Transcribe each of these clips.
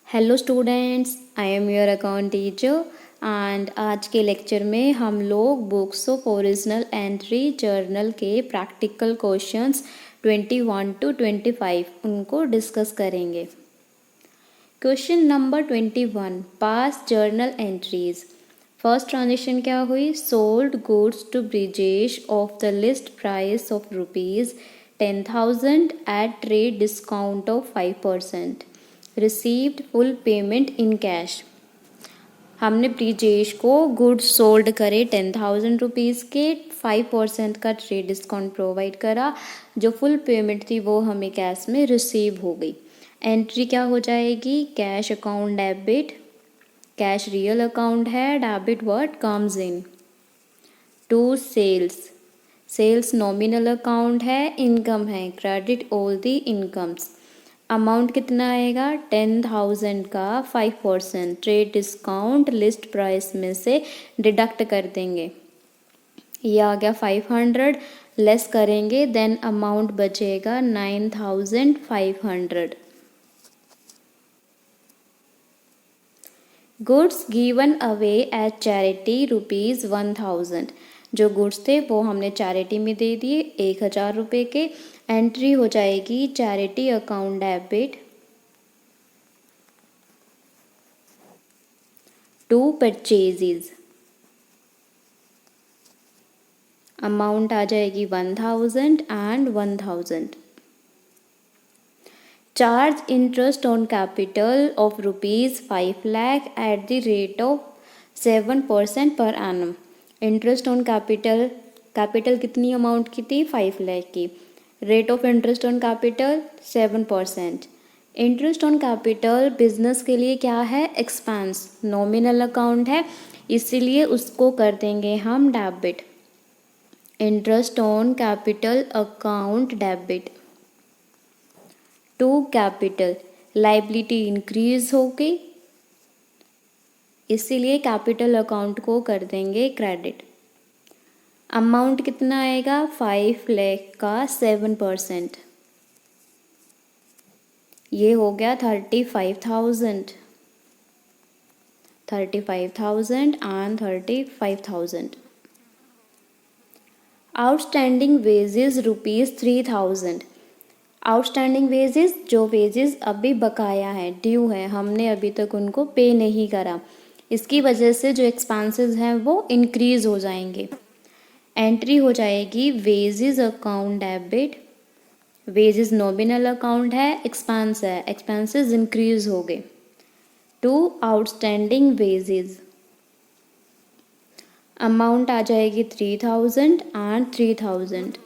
Hello students, I am your account teacher and आज के lecture में हम लोग books of original entry journal के प्रैक्टिकल क्वेश्चंस 21 to 25 उनको डिस्कस करेंगे। Question number 21, pass journal entries. First transaction क्या हुई? Sold goods to Brijesh of the list price of ₹10,000 at trade discount of 5%। Received full payment in cash. हमने ब्रिजेश को goods sold करे 10,000 rupees के, 5% का trade discount provide करा। जो फुल पेमेंट थी वो हमें कैश में रिसीव हो गई। एंट्री क्या हो जाएगी? Cash account debit, cash real account है, debit what comes in. To sales, sales nominal account है, इनकम है, credit all the incomes. Amount कितना आएगा? 10,000 का 5% ट्रेड डिस्काउंट लिस्ट प्राइस में से डिडक्ट कर देंगे। ये आ गया 500, लेस करेंगे देन अमाउंट बचेगा 9,500। Goods given away at charity ₹1,000। जो गुड्स थे वो हमने चैरिटी में दे दिए 1,000 रुपये के। एंट्री हो जाएगी charity account debit to purchases. Amount आ जाएगी 1,000 and 1,000। Charge interest on capital of ₹5 lakh at the rate of 7% per annum. Interest on capital, capital कितनी अमाउंट की थी? 5 लाख की। Rate of interest on capital 7%। Interest on capital business के लिए क्या है? एक्सपेंस, नॉमिनल अकाउंट है, इसीलिए उसको कर देंगे हम debit. Interest on capital account debit to capital. Liability increase हो गई, इसीलिए कैपिटल अकाउंट को कर देंगे क्रेडिट। अमाउंट कितना आएगा? 5 लाख का 7%। ये हो गया 35,000 and 35,000। Outstanding wages ₹3,000। Outstanding wages, जो वेजेस अभी बकाया है, ड्यू है, हमने अभी तक उनको पे नहीं करा, इसकी वजह से जो एक्सपेंसेस हैं वो इंक्रीज हो जाएंगे। एंट्री हो जाएगी wages account debit. Wages nominal account है, एक्सपेंस है, एक्सपेंसेस इंक्रीज हो गए टू आउटस्टैंडिंग वेजेस। अमाउंट आ जाएगी 3,000 and 3,000।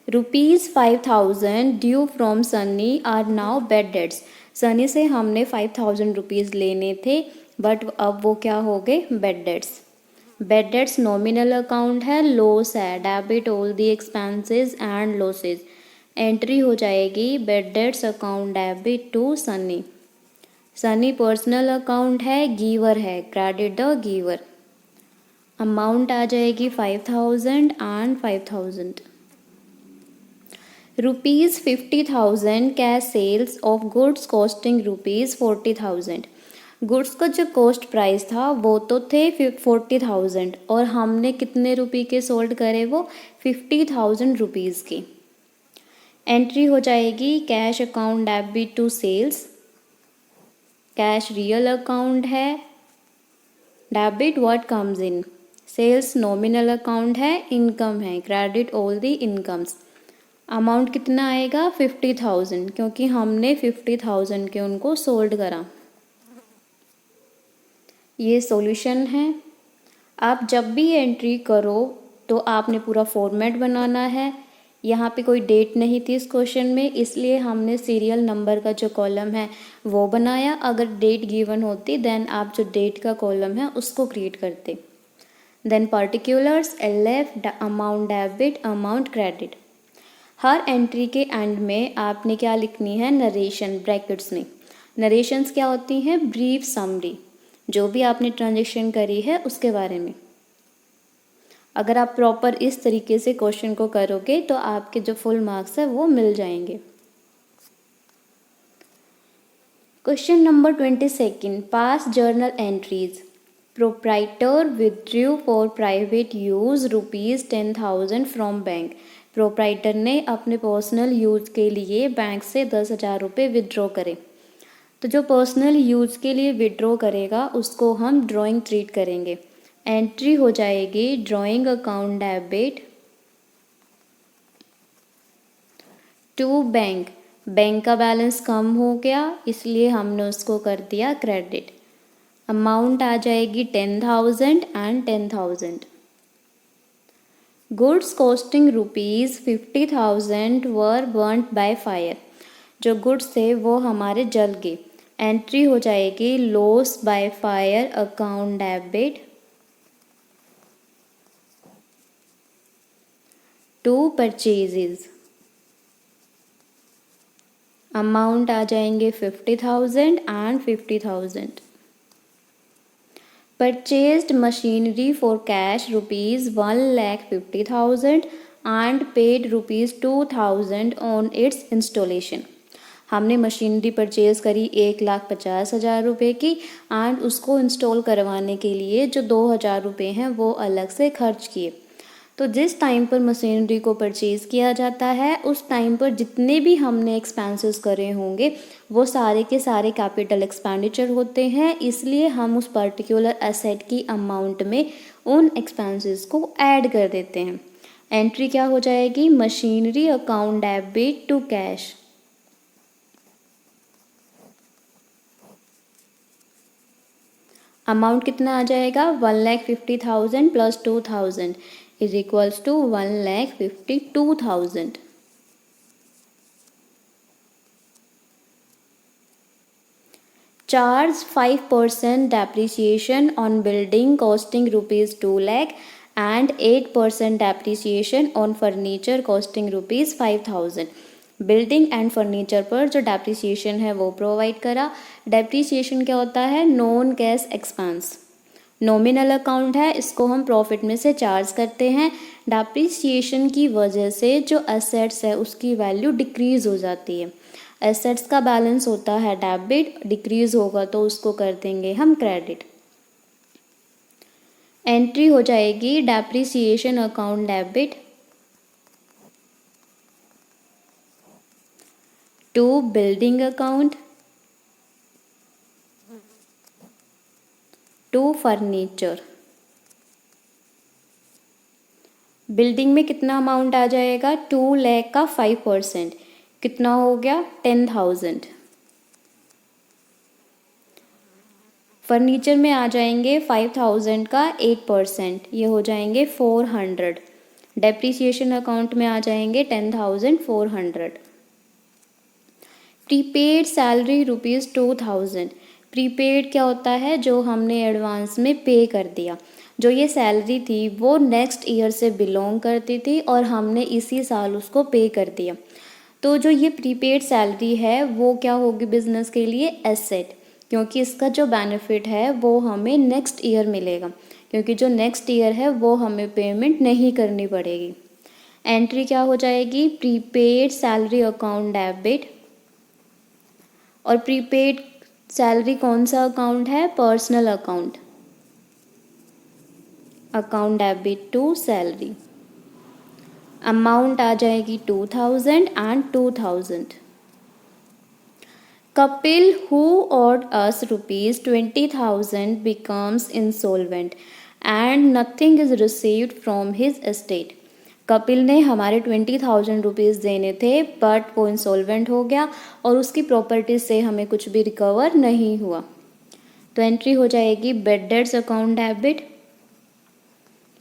₹5,000 due from Sunny are now bad debts. Sunny से हमने 5,000 रुपीज़ लेने थे, बट अब वो क्या हो गए? Bad debts. Bad debts nominal account है, लॉस है, debit all the expenses and losses. Entry हो जाएगी bad debts account debit to Sunny. Sunny personal account है, गिवर है, क्रेडिट द गिवर। अमाउंट आ जाएगी 5,000 and 5,000। ₹50,000 cash sales of goods costing ₹40,000। Goods का जो कॉस्ट प्राइस था वो तो थे 40,000 और हमने कितने रुपये के सोल्ड करे? वो 50,000 रुपीज़ की। एंट्री हो जाएगी cash account debit to sales. Cash real account है, debit what comes in. Sales nominal account है, इनकम है, credit all the incomes. Amount कितना आएगा? 50,000, क्योंकि हमने 50,000 के उनको सोल्ड करा। ये सॉल्यूशन है। आप जब भी एंट्री करो तो आपने पूरा फॉर्मेट बनाना है। यहाँ पे कोई डेट नहीं थी इस क्वेश्चन में, इसलिए हमने सीरियल नंबर का जो कॉलम है वो बनाया। अगर डेट गिवन होती देन आप जो डेट का कॉलम है उसको क्रिएट करते। Then particulars, LF, amount debit, amount credit. हर एंट्री के एंड में आपने क्या लिखनी है? नरेशन ब्रैकेट्स में। नरेशंस क्या होती हैं? ब्रीफ समरी, जो भी आपने ट्रांजेक्शन करी है उसके बारे में। अगर आप प्रॉपर इस तरीके से क्वेश्चन को करोगे तो आपके जो फुल मार्क्स है वो मिल जाएंगे। Question number 22. Past journal entries. Proprietor withdrew for private use rupees 10,000 from bank. Proprietor ने अपने पर्सनल यूज़ के लिए बैंक से 10,000 रुपये विड्रॉ करे. तो जो पर्सनल यूज़ के लिए विड्रॉ करेगा उसको हम ड्राइंग ट्रीट करेंगे. एंट्री हो जाएगी drawing account debit to bank. Bank का बैलेंस कम हो गया इसलिए हमने उसको कर दिया क्रेडिट. अमाउंट आ जाएगी 10,000 and 10,000. Goods costing rupees 50,000 were burned by fire. जो गुड्स थे वो हमारे जल गए. एंट्री हो जाएगी loss by fire account debit to purchases. Amount आ जाएंगे 50,000 and 50,000. Purchased machinery for cash rupees 1,50,000 and paid rupees 2,000 on its installation. हमने मशीनरी परचेज़ करी 1,50,000 रुपये की एंड उसको इंस्टॉल करवाने के लिए जो 2,000 रुपये हैं वो अलग से खर्च किए. तो जिस टाइम पर मशीनरी को परचेज़ किया जाता है उस टाइम पर जितने भी हमने एक्सपेंसेस करे होंगे वो सारे के सारे कैपिटल एक्सपेंडिचर होते हैं. इसलिए हम उस पर्टिकुलर एसेट की अमाउंट में उन एक्सपेंसेस को ऐड कर देते हैं. एंट्री क्या हो जाएगी machinery account debit to cash. Amount कितना आ जाएगा 1,50,000 plus 2,000 is equals to 1,52,000. Charge 5% depreciation on building costing rupees 2 lakh and 8% depreciation on furniture costing rupees 5,000. Building and furniture पर जो डेप्रिसिएशन है वो प्रोवाइड करा. डेप्रिसिएशन क्या होता है non cash expense. Nominal account है इसको हम प्रॉफिट में से चार्ज करते हैं. डेप्रिसिएशन की वजह से जो एसेट्स है उसकी वैल्यू डिक्रीज हो जाती है. एसेट्स का बैलेंस होता है डेबिट, डिक्रीज होगा तो उसको कर देंगे हम क्रेडिट. एंट्री हो जाएगी depreciation account debit to building account to furniture. Building में कितना अमाउंट आ जाएगा 2 लाख का 5% कितना हो गया 10,000. फर्नीचर में आ जाएंगे 5,000 का 8% ये हो जाएंगे 400. डेप्रिसिएशन अकाउंट में आ जाएंगे 10,400. Prepaid salary rupees 2,000. प्रीपेड क्या होता है जो हमने एडवांस में पे कर दिया. जो ये सैलरी थी वो नेक्स्ट ईयर से बिलोंग करती थी और हमने इसी साल उसको पे कर दिया. तो जो ये प्रीपेड सैलरी है वो क्या होगी बिजनेस के लिए एसेट, क्योंकि इसका जो बेनिफिट है वो हमें नेक्स्ट ईयर मिलेगा, क्योंकि जो नेक्स्ट ईयर है वो हमें पेमेंट नहीं करनी पड़ेगी. एंट्री क्या हो जाएगी प्रीपेड सैलरी अकाउंट डेबिट. और प्रीपेड सैलरी कौन सा अकाउंट है personal account. Account debit to salary. Amount आ जाएगी 2,000 and 2,000. Kapil who owed us rupees 20,000 becomes insolvent and nothing is received from his estate. Kapil ने हमारे 20,000 रुपीज़ देने थे बट वो इंसॉल्वेंट हो गया और उसकी प्रॉपर्टी से हमें कुछ भी रिकवर नहीं हुआ. तो एंट्री हो जाएगी bad debts account debit.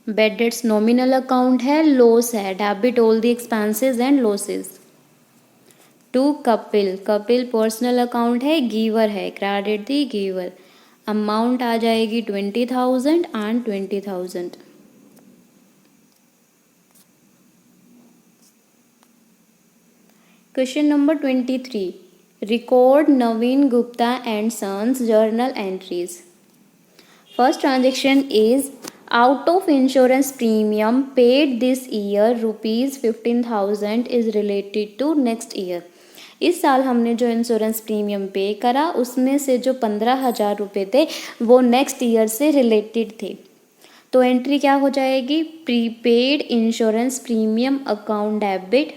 Bad debts nominal account है, लॉस है, debit all the expenses and losses. To Kapil. Kapil personal account है, गिवर है, क्रेडिट दी गिवर. अमाउंट आ जाएगी 20,000 and 20,000. Question number 23. Record Naveen Gupta and sons journal entries. First transaction is out of insurance premium paid this year rupees 15,000 is related to next year. इस साल हमने जो insurance premium पे करा उसमें से जो 15,000 रुपये थे वो नेक्स्ट ईयर से रिलेटेड थे। तो एंट्री क्या हो जाएगी, prepaid insurance premium account debit,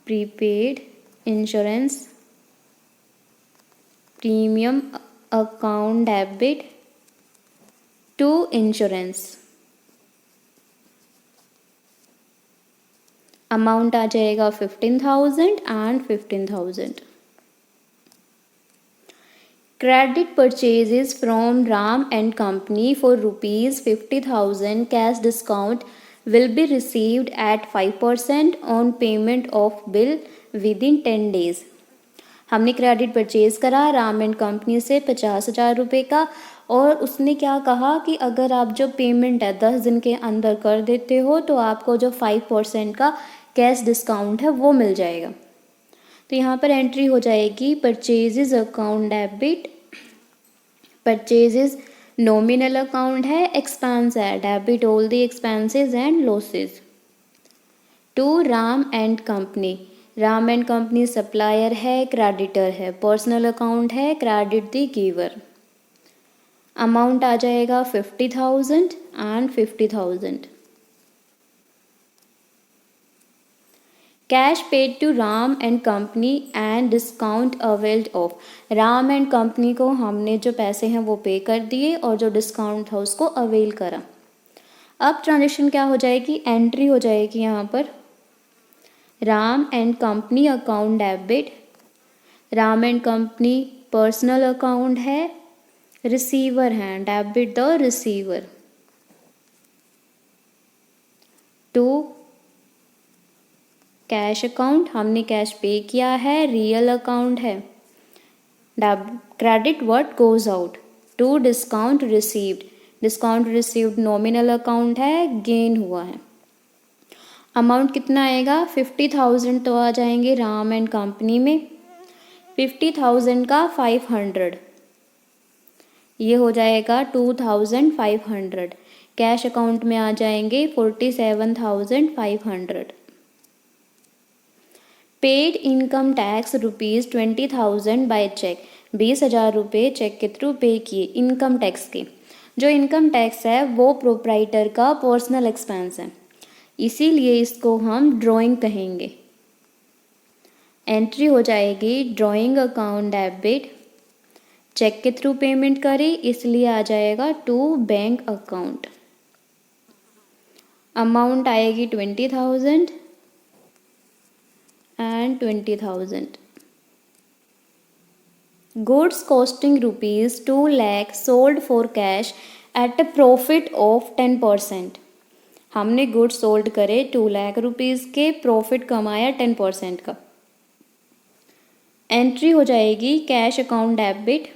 prepaid insurance premium account debit to insurance. Amount आ जाएगा 15,000 and 15,000। Credit purchases from Ram and Company for rupees 50,000 cash discount will be received at 5% on payment of bill within 10 days। हमने credit purchase करा Ram and company से 50,000 रुपये का, और उसने क्या कहा कि अगर आप जो पेमेंट है 10 दिन के अंदर कर देते हो तो आपको जो 5% का कैश डिस्काउंट है वो मिल जाएगा। तो यहाँ पर एंट्री हो जाएगी purchases account debit, purchases nominal account है, एक्सपेंस है, debit all the expenses and losses to Ram and company. Ram and company supplier है, क्रेडिटर है, पर्सनल अकाउंट है, क्रेडिट द गिवर। अमाउंट आ जाएगा 50,000 and 50,000। Cash paid to Ram and company and discount availed of. Ram and company को हमने जो पैसे हैं वो पे कर दिए और जो डिस्काउंट था उसको अवेल करा। अब ट्रांजेक्शन क्या हो जाएगी, एंट्री हो जाएगी यहाँ पर Ram and company account debit. Ram and company personal account है, रिसीवर हैं, debit the receiver to cash account. हमने कैश पे किया है, रियल अकाउंट है, credit what goes out to discount received. Discount received nominal account है, गेन हुआ है। Amount कितना आएगा, 50,000 तो आ जाएंगे राम एंड कंपनी में, 50,000 का 500 ये हो जाएगा 2,500। कैश अकाउंट में आ जाएंगे 47,500। Paid income tax rupees 20,000 by cheque. 20,000 रुपये चेक के थ्रू पे किए इनकम टैक्स के। जो इनकम टैक्स है वो प्रोप्राइटर का पर्सनल एक्सपेंस है, इसीलिए इसको हम ड्राइंग कहेंगे। एंट्री हो जाएगी ड्राइंग अकाउंट डेबिट, चेक के थ्रू पेमेंट करी इसलिए आ जाएगा टू बैंक अकाउंट। अमाउंट आएगी 20,000 and 20,000। Goods costing rupees 2 lakh sold for cash at a profit of 10%। हमने गुड्स सोल्ड करे 2 लाख रुपीज़ के, प्रॉफिट कमाया 10% का। एंट्री हो जाएगी cash account debit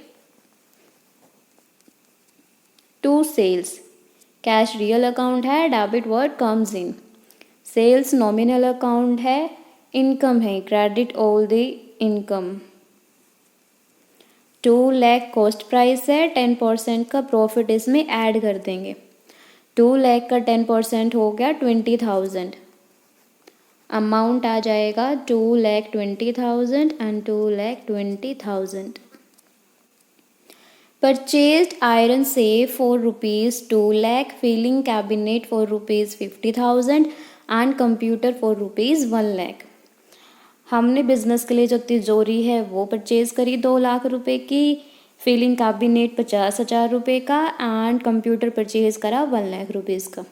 to sales. Cash real account है, debit word comes in. Sales nominal account है, income है, credit all the income. 2 lakh cost price है, 10% का प्रॉफिट इसमें ऐड कर देंगे। 2 लाख का 10% हो गया 20,000। अमाउंट आ जाएगा 2,20,000 and 2,20,000। Purchased iron safe for rupees 2 lakh, filing cabinet for rupees 50,000 and computer for rupees 1 lakh. हमने बिजनेस के लिए जो तिजोरी है वो परचेज करी 2 लाख रुपए की, फिलिंग कैबिनेट 50,000 रुपये का एंड कंप्यूटर परचेज करा 1 लाख रुपीज़ का।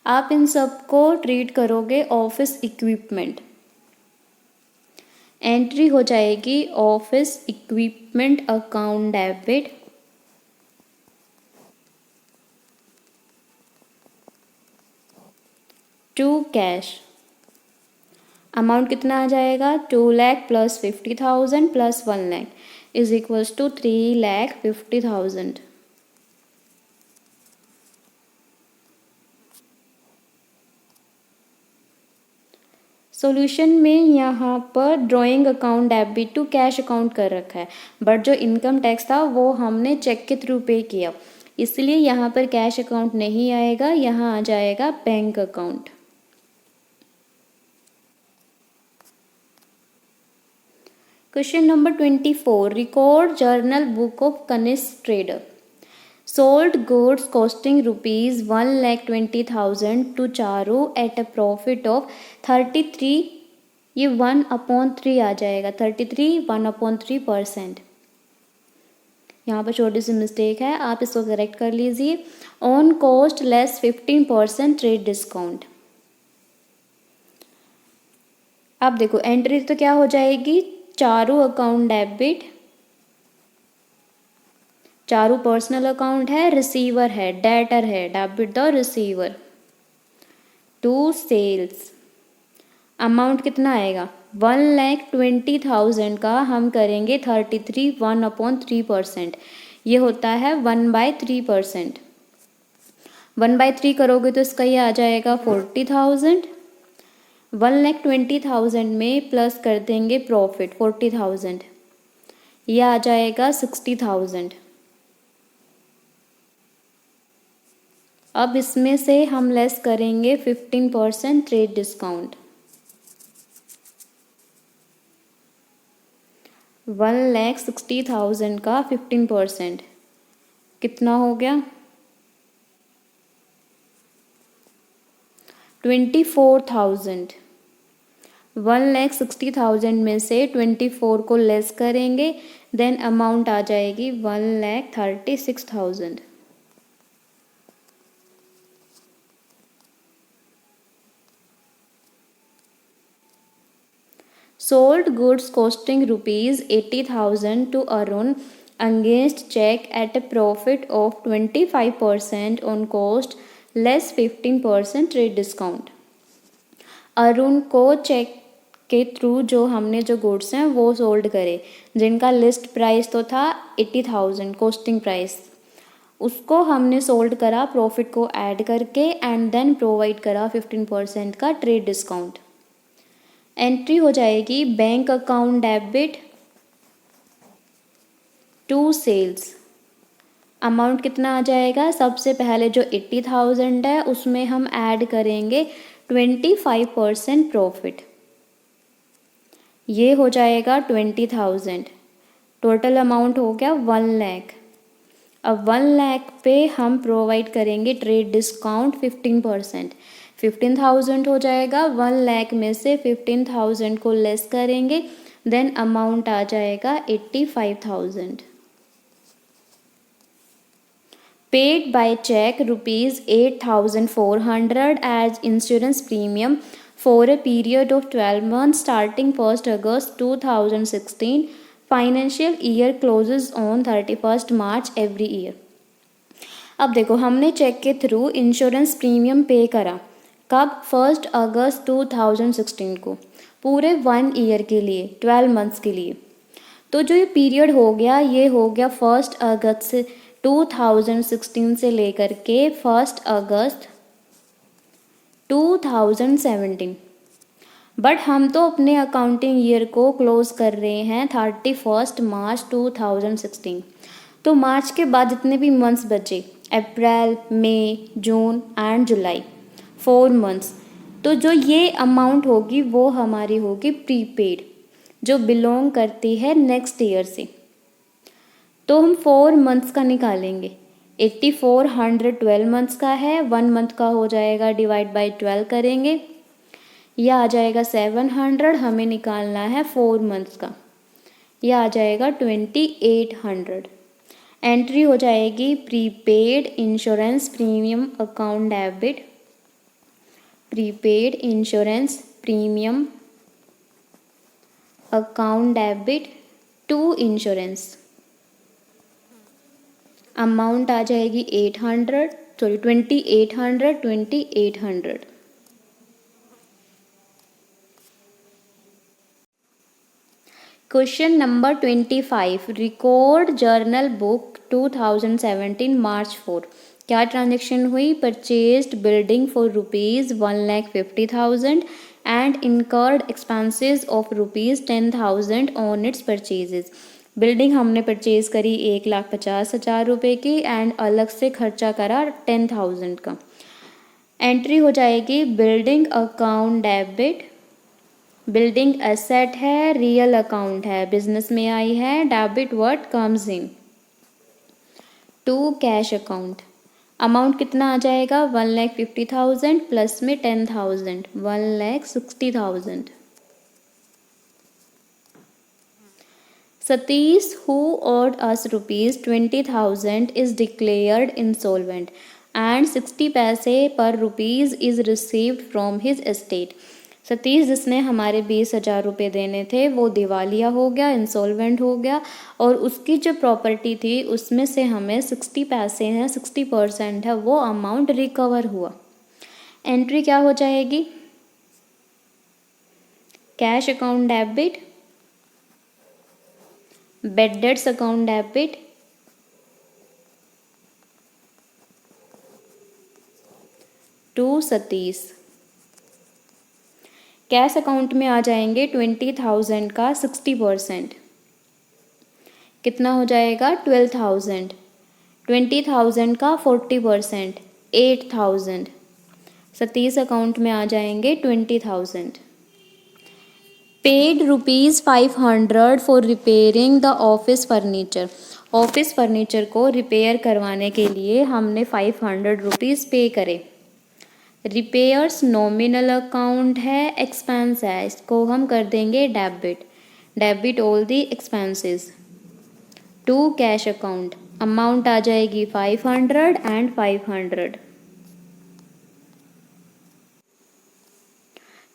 आप इन सब को ट्रीट करोगे ऑफिस इक्विपमेंट। एंट्री हो जाएगी office equipment account debit to cash. Amount कितना आ जाएगा, 2 lakh plus 50,000 plus 1 lakh is equals to 3,50,000। Solution में यहाँ पर drawing account debit to cash account कर रखा है, बट जो इनकम टैक्स था वो हमने चेक के थ्रू पे किया, इसलिए यहाँ पर कैश अकाउंट नहीं आएगा, यहाँ आ जाएगा bank account. Question number 24. Record journal book of Kanish trader. Sold goods costing rupees 1,20,000 to Charu at a profit of 33. ये 1/3 आ जाएगा, 33 1/3%. यहाँ पर छोटी सी मिस्टेक है, आप इसको करेक्ट कर लीजिए. On cost less 15% trade discount. अब देखो एंट्री तो क्या हो जाएगी, Charu account debit, Charu personal account है, रिसीवर है, डेटर है, debit the receiver. To sales amount कितना आएगा, 1,20,000 का हम करेंगे 33 1/3%. ये होता है 1/3%. 1/3 करोगे तो इसका ये आ जाएगा 40,000. 1,20,000 में प्लस कर देंगे प्रॉफिट 40,000, ये आ जाएगा 60,000. अब इसमें से हम लेस करेंगे 15% ट्रेड डिस्काउंट. 1,60,000 का 15% कितना हो गया, 24,000. 1,60,000 में से 24 को लेस करेंगे, देन अमाउंट आ जाएगी 1,36,000. Sold goods costing rupees 80,000 to Arun against check at a profit of 25% on cost less 15% trade discount. Arun को चेक के थ्रू जो हमने जो गुड्स हैं वो सोल्ड करे, जिनका लिस्ट प्राइस तो था 80,000 कॉस्टिंग प्राइस, उसको हमने सोल्ड करा प्रॉफिट को ऐड करके एंड देन प्रोवाइड करा 15% का ट्रेड डिस्काउंट. एंट्री हो जाएगी bank account debit to sales. Amount कितना आ जाएगा, सबसे पहले जो 80,000 है उसमें हम ऐड करेंगे 25% प्रॉफिट, ये हो जाएगा 20,000. टोटल अमाउंट हो गया 1 लाख. अब 1 लाख पे हम प्रोवाइड करेंगे ट्रेड डिस्काउंट 15%. 15,000 हो जाएगा, 1 लाख में से 15,000 को लेस करेंगे, देन अमाउंट आ जाएगा 85,000. Paid by cheque rupees 8,400 as insurance premium for a period of 12 months starting 1 August 2016. Financial year closes on 31 March every year. अब देखो हमने चेक के थ्रू इंश्योरेंस प्रीमियम पे करा, कब, 1 अगस्त 2016 को, पूरे 1 ईयर के लिए, 12 मंथ्स के लिए. तो जो ये पीरियड हो गया, ये हो गया 1 अगस्त से 2016 से लेकर के 1 अगस्त 2017. बट हम तो अपने अकाउंटिंग ईयर को क्लोज कर रहे हैं 31 मार्च 2016. तो मार्च के बाद जितने भी मंथ्स बचे, अप्रैल, मई, जून एंड जुलाई, 4 मंथ्स, तो जो ये अमाउंट होगी वो हमारी होगी प्रीपेड, जो बिलोंग करती है नेक्स्ट ईयर से. तो हम 4 मंथ्स का निकालेंगे. 8400 12 मंथ्स का है, 1 मंथ का हो जाएगा डिवाइड बाय 12 करेंगे, यह आ जाएगा 700. हमें निकालना है 4 मंथ्स का, यह आ जाएगा 2800. एंट्री हो जाएगी prepaid insurance premium account debit, prepaid insurance premium account debit to insurance. Amount आ जाएगी 2800. Question number 25. Record journal book 2017 March 4. क्या ट्रांजेक्शन हुई, purchased building for rupees 1,50,000 and incurred expenses of rupees 10,000 on its purchases. Building हमने purchase करी 1,50,000 रुपये की and अलग से खर्चा करा 10,000 का. एंट्री हो जाएगी building account debit building asset है, रियल अकाउंट है, बिजनेस में आई है, debit what comes in to cash account. Amount कितना आ जाएगा 1,50,000 प्लस में 10,000 1,60,000। Satish, who owed us rupees 20,000 is declared insolvent and 60 पैसे पर rupees is received from his estate। Satish जिसने हमारे 20,000 रुपये देने थे वो दिवालिया हो गया, इंसॉल्वेंट हो गया और उसकी जो प्रॉपर्टी थी उसमें से हमें 60 पैसे हैं, 60% है, वो अमाउंट रिकवर हुआ। एंट्री क्या हो जाएगी? Cash account debit, bad debts account debit, to Satish. Cash account में आ जाएंगे 20,000 का 60%, कितना हो जाएगा 12,000। 20,000 का 40% 8,000। सतीश अकाउंट में आ जाएंगे 20,000। Paid ₹500 for repairing the office furniture. Office furniture को रिपेयर करवाने के लिए हमने 500 रुपीज़ पे करे। रिपेयर्स नॉमिनल अकाउंट है, एक्सपेंस है, इसको हम कर देंगे debit. Debit all the expenses to cash account. Amount आ जाएगी 500 and 500।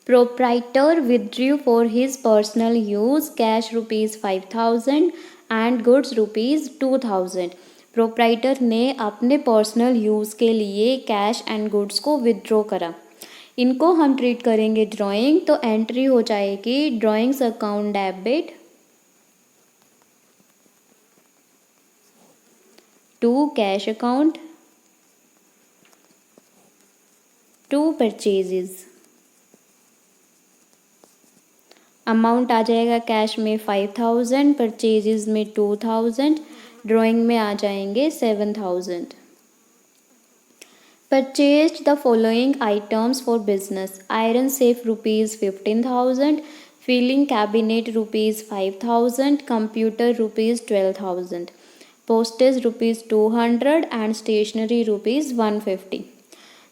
Proprietor withdrew for his personal use cash ₹5,000 and goods ₹2,000। Proprietor ने अपने पर्सनल यूज़ के लिए कैश एंड गुड्स को विदड्रॉ करा। इनको हम ट्रीट करेंगे ड्राइंग, तो एंट्री हो जाएगी drawings account debit to cash account to purchases. Amount आ जाएगा कैश में 5,000, परचेजेस में 2,000, ड्राइंग में आ जाएंगे 7,000। Purchased the following items for business. Iron safe ₹15,000, filing cabinet ₹5,000, computer ₹12,000, postage ₹200 and stationery ₹150।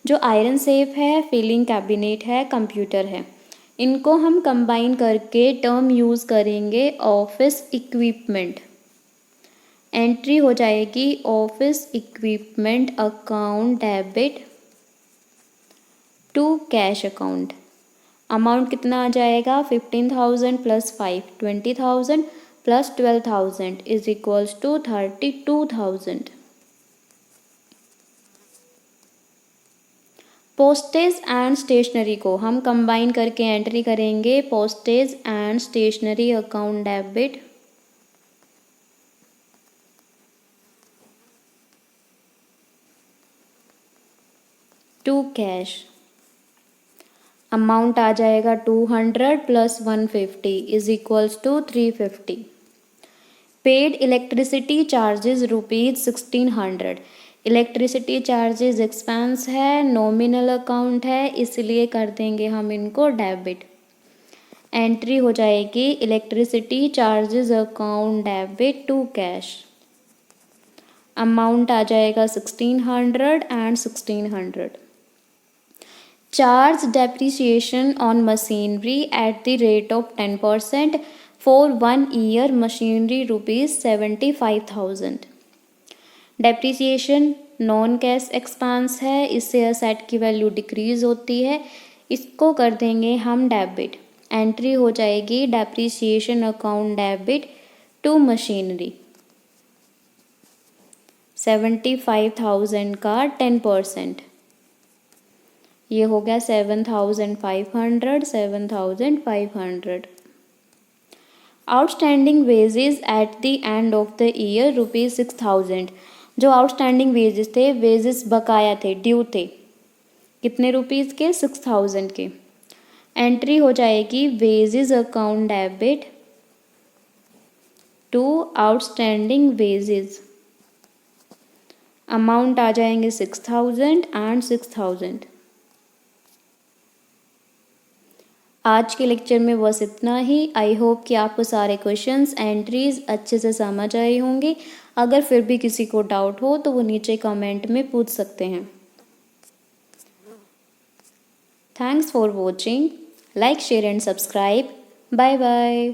जो आयरन सेफ है, फिलिंग कैबिनेट है, कंप्यूटर है, इनको हम कंबाइन करके टर्म यूज़ करेंगे ऑफिस इक्विपमेंट। एंट्री हो जाएगी office equipment account debit to cash account. Amount कितना आ जाएगा 15,000 plus 5 20,000 plus 12,000 is equals to 32,000। Postage and stationery को हम कंबाइन करके एंट्री करेंगे postage and stationery account debit to cash. Amount आ जाएगा 200 plus 150 is equals to 350। Paid electricity charges ₹1600। Electricity charges expense है, नॉमिनल अकाउंट है, इसलिए कर देंगे हम इनको डेबिट। एंट्री हो जाएगी electricity charges account debit to cash. Amount आ जाएगा 1600 and 1600। Charge depreciation on machinery at the rate of 10% for 1 year machinery ₹75,000। Depreciation non cash expense है, इससे असेट की वैल्यू डिक्रीज होती है, इसको कर देंगे हम डेबिट। एंट्री हो जाएगी depreciation account debit to machinery. 75,000 का 10%, ये हो गया 7,500 7,500। Outstanding wages at the end of the year ₹6,000। जो आउटस्टैंडिंग वेजेस थे, वेजेस बकाया थे, ड्यू थे, कितने रुपीज़ के 6,000 के। एंट्री हो जाएगी wages account debit to outstanding wages. Amount आ जाएंगे 6,000 एंड 6,000। आज के लेक्चर में बस इतना ही। आई होप कि आपको सारे क्वेश्चंस एंट्रीज अच्छे से समझ आए होंगे। अगर फिर भी किसी को डाउट हो तो वो नीचे कमेंट में पूछ सकते हैं। Thanks for watching. Like, share and subscribe. Bye bye.